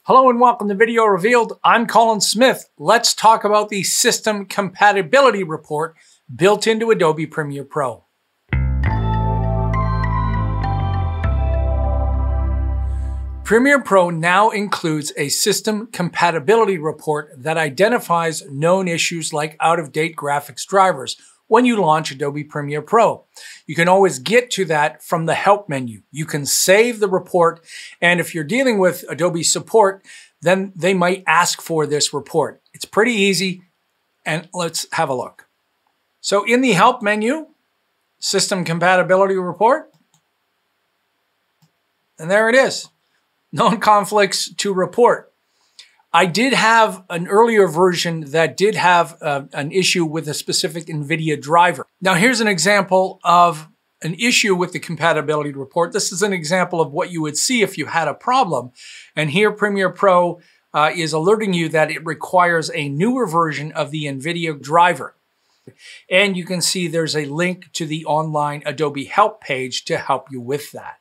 Hello and welcome to Video Revealed. I'm Colin Smith. Let's talk about the System Compatibility Report built into Adobe Premiere Pro. Premiere Pro now includes a System Compatibility Report that identifies known issues like out-of-date graphics drivers when you launch Adobe Premiere Pro. You can always get to that from the Help menu. You can save the report, and if you're dealing with Adobe support, then they might ask for this report. It's pretty easy, and let's have a look. So in the Help menu, System Compatibility Report, and there it is. Known conflicts to report. I did have an earlier version that did have an issue with a specific NVIDIA driver. Now here's an example of an issue with the compatibility report. This is an example of what you would see if you had a problem. And here Premiere Pro is alerting you that it requires a newer version of the NVIDIA driver. And you can see there's a link to the online Adobe Help page to help you with that.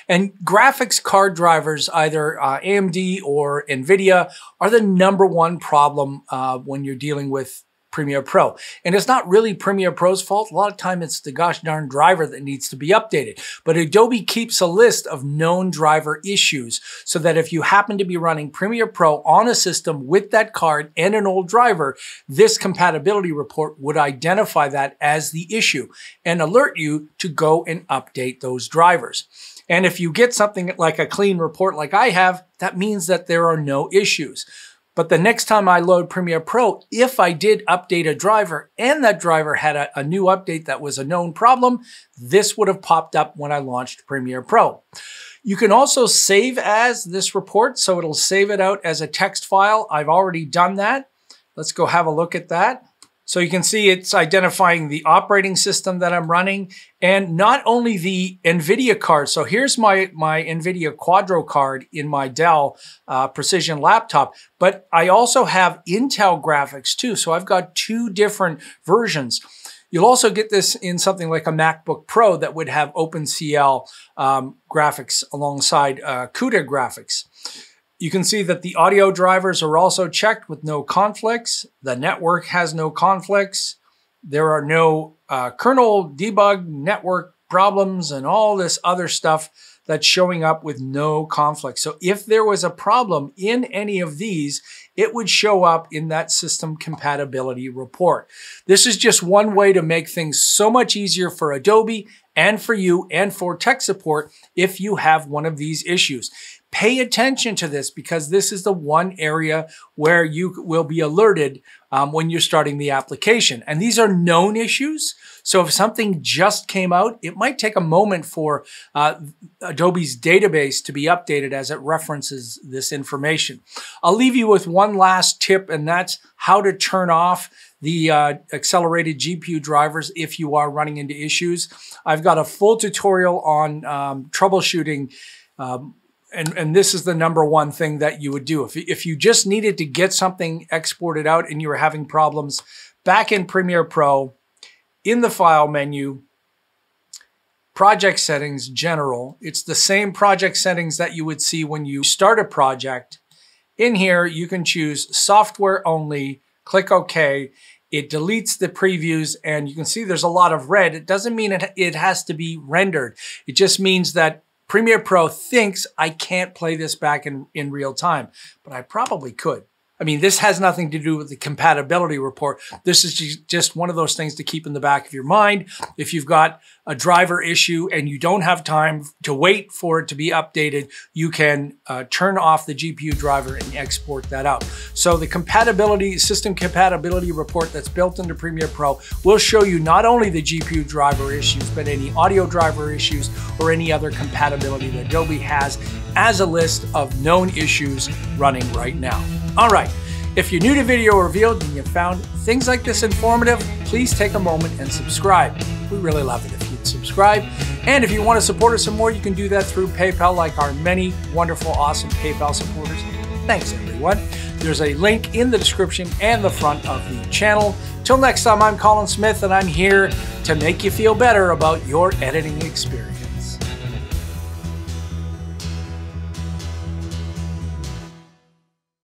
And graphics card drivers, either AMD or NVIDIA, are the #1 problem when you're dealing with Premiere Pro. And it's not really Premiere Pro's fault. A lot of time it's the gosh darn driver that needs to be updated. But Adobe keeps a list of known driver issues so that if you happen to be running Premiere Pro on a system with that card and an old driver, this compatibility report would identify that as the issue and alert you to go and update those drivers. And if you get something like a clean report like I have, that means that there are no issues. But the next time I load Premiere Pro, if I did update a driver and that driver had a new update that was a known problem, this would have popped up when I launched Premiere Pro. You can also save as this report, so it'll save it out as a text file. I've already done that. Let's go have a look at that. So you can see it's identifying the operating system that I'm running and not only the NVIDIA card. So here's my NVIDIA Quadro card in my Dell Precision laptop, but I also have Intel graphics too. So I've got 2 different versions. You'll also get this in something like a MacBook Pro that would have OpenCL graphics alongside CUDA graphics. You can see that the audio drivers are also checked with no conflicts. The network has no conflicts. There are no kernel debug network problems and all this other stuff that's showing up with no conflict. So if there was a problem in any of these, it would show up in that system compatibility report. This is just one way to make things so much easier for Adobe and for you and for tech support if you have one of these issues. Pay attention to this because this is the one area where you will be alerted when you're starting the application. And these are known issues. So if something just came out, it might take a moment for Adobe's database to be updated as it references this information. I'll leave you with one last tip, and that's how to turn off the accelerated GPU drivers if you are running into issues. I've got a full tutorial on troubleshooting and this is the #1 thing that you would do. If you just needed to get something exported out and you were having problems, back in Premiere Pro, in the File menu, Project Settings, General, it's the same project settings that you would see when you start a project. In here, you can choose Software Only, click OK. It deletes the previews, and you can see there's a lot of red. It doesn't mean it has to be rendered. It just means that Premiere Pro thinks I can't play this back in real time, but I probably could. I mean, this has nothing to do with the compatibility report. This is just one of those things to keep in the back of your mind. If you've got a driver issue and you don't have time to wait for it to be updated, you can turn off the GPU driver and export that out. So the system compatibility report that's built into Premiere Pro will show you not only the GPU driver issues, but any audio driver issues or any other compatibility that Adobe has as a list of known issues running right now. All right, if you're new to Video Revealed and you found things like this informative, please take a moment and subscribe. We really love it if you'd subscribe. And if you want to support us some more, you can do that through PayPal, like our many wonderful, awesome PayPal supporters. Thanks, everyone. There's a link in the description and the front of the channel. Till next time, I'm Colin Smith, and I'm here to make you feel better about your editing experience.